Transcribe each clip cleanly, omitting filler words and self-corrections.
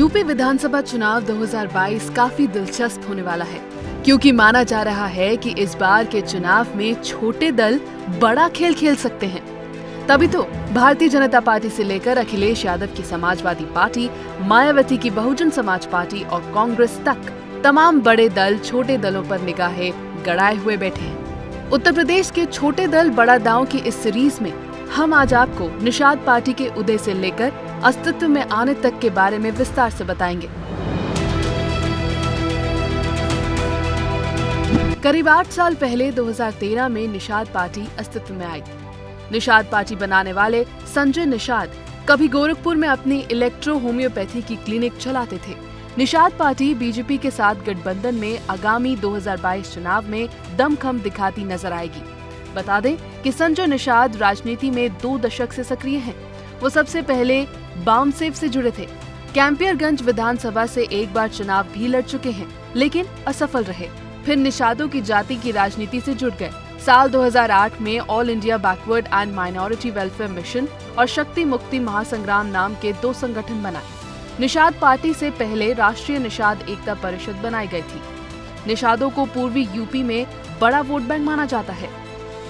UP विधानसभा चुनाव 2022 काफी दिलचस्प होने वाला है, क्योंकि माना जा रहा है कि इस बार के चुनाव में छोटे दल बड़ा खेल खेल सकते हैं। तभी तो भारतीय जनता पार्टी से लेकर अखिलेश यादव की समाजवादी पार्टी, मायावती की बहुजन समाज पार्टी और कांग्रेस तक तमाम बड़े दल छोटे दलों पर निगाहें गड़ाए हुए बैठे हैं। उत्तर प्रदेश के छोटे दल बड़ा दांव की इस सीरीज में हम आज आपको निषाद पार्टी के उदय से लेकर अस्तित्व में आने तक के बारे में विस्तार से बताएंगे। करीब 8 साल पहले 2013 में निषाद पार्टी अस्तित्व में आई। निषाद पार्टी बनाने वाले संजय निषाद कभी गोरखपुर में अपनी इलेक्ट्रो होम्योपैथी की क्लिनिक चलाते थे। निषाद पार्टी बीजेपी के साथ गठबंधन में आगामी 2022 चुनाव में दमखम दिखाती नजर आएगी। बता दें कि संजय निषाद राजनीति में 2 दशक से सक्रिय हैं। वो सबसे पहले बामसेव से जुड़े थे। कैंपियरगंज विधानसभा से एक बार चुनाव भी लड़ चुके हैं, लेकिन असफल रहे। फिर निषादों की जाति की राजनीति से जुड़ गए। साल 2008 में all India backward and minority welfare mission और शक्ति मुक्ति महासंग्राम नाम के 2 संगठन बनाए। निषाद पार्टी से पहले राष्ट्रीय निषाद एकता परिषद बनाई गई थी। निषादों को पूर्वी यूपी में बड़ा वोट बैंक माना जाता है।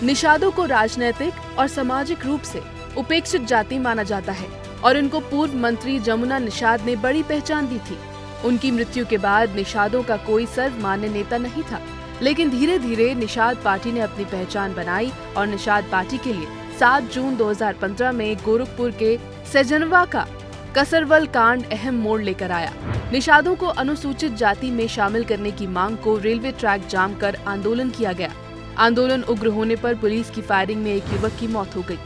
निषादों को राजनीतिक और सामाजिक रूप से उपेक्षित जाति माना जाता है और इनको पूर्व मंत्री जमुना निषाद ने बड़ी पहचान दी थी। उनकी मृत्यु के बाद निषादों का कोई सर्वमान्य नेता नहीं था, लेकिन धीरे धीरे निषाद पार्टी ने अपनी पहचान बनाई और निषाद पार्टी के लिए 7 जून 2015 में गोरखपुर के सैजनवा का कसरवल कांड अहम मोड़ लेकर आया। निषादों को अनुसूचित जाति में शामिल करने की मांग को रेलवे ट्रैक जाम कर आंदोलन किया गया। आंदोलन उग्र होने पर पुलिस की फायरिंग में एक युवक की मौत हो गई।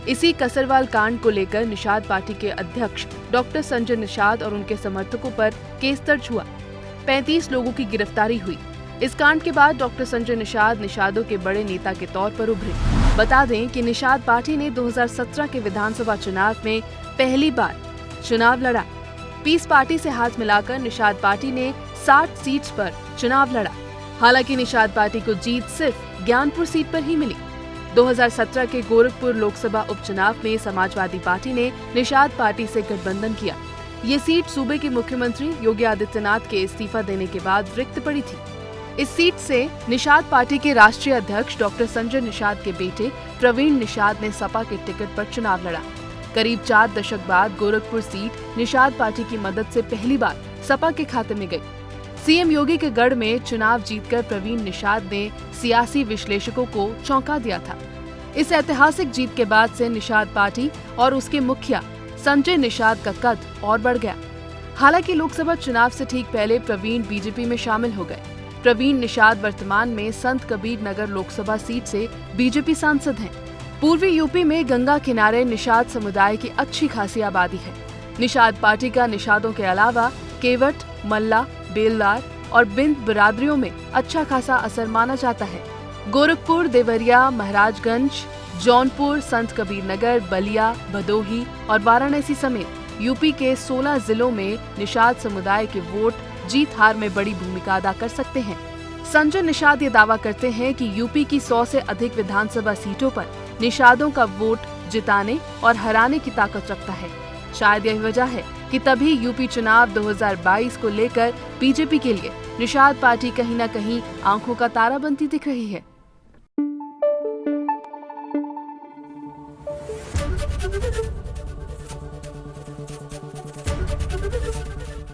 इसी कसरवाल कांड को लेकर निषाद पार्टी के अध्यक्ष डॉक्टर संजय निषाद और उनके समर्थकों पर केस दर्ज हुआ। 35 लोगों की गिरफ्तारी हुई। इस कांड के बाद डॉक्टर संजय निषाद निषादों के बड़े नेता के तौर पर उभरे। बता दें कि निषाद पार्टी ने 2017 के विधानसभा चुनाव में पहली बार चुनाव लड़ा। पीस पार्टी से हाथ मिलाकर निषाद पार्टी ने 60 सीट्स पर चुनाव लड़ा। हालांकि निषाद पार्टी को जीत सिर्फ ज्ञानपुर सीट पर ही मिली। 2017 के गोरखपुर लोकसभा उपचुनाव में समाजवादी पार्टी ने निषाद पार्टी से गठबंधन किया। ये सीट सूबे के मुख्यमंत्री योगी आदित्यनाथ के इस्तीफा देने के बाद रिक्त पड़ी थी। इस सीट से निषाद पार्टी के राष्ट्रीय अध्यक्ष डॉक्टर संजय निषाद के बेटे प्रवीण निषाद ने सपा के टिकट पर चुनाव लड़ा। करीब 4 दशक बाद गोरखपुर सीट निषाद पार्टी की मदद से पहली बार सपा के खाते में गई। सीएम योगी के गढ़ में चुनाव जीतकर प्रवीण निषाद ने सियासी विश्लेषकों को चौंका दिया था। इस ऐतिहासिक जीत के बाद से निषाद पार्टी और उसके मुखिया संजय निषाद का कद और बढ़ गया। हालांकि लोकसभा चुनाव से ठीक पहले प्रवीण बीजेपी में शामिल हो गए। प्रवीण निषाद वर्तमान में संत कबीर नगर लोकसभा सीट से बीजेपी सांसद हैं। पूर्वी यूपी में गंगा किनारे निषाद समुदाय की अच्छी खासी आबादी है। निषाद पार्टी का निषादों के अलावा केवट, मल्ला, बेलदार और बिंद बिरादरियों में अच्छा खासा असर माना जाता है। गोरखपुर, देवरिया, महाराजगंज, जौनपुर, संत कबीर नगर, बलिया, भदोही और वाराणसी समेत यूपी के 16 जिलों में निषाद समुदाय के वोट जीत हार में बड़ी भूमिका अदा कर सकते हैं। संजय निषाद ये दावा करते हैं कि यूपी की 100 से अधिक विधानसभा सीटों पर निषादों का वोट जिताने और हराने की ताकत रखता है। शायद यही वजह है कि तभी यूपी चुनाव 2022 को लेकर बीजेपी के लिए निषाद पार्टी कहीं न कहीं आंखों का तारा बनती दिख रही है।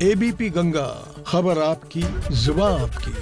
एबीपी गंगा, खबर आपकी, जुबान आपकी।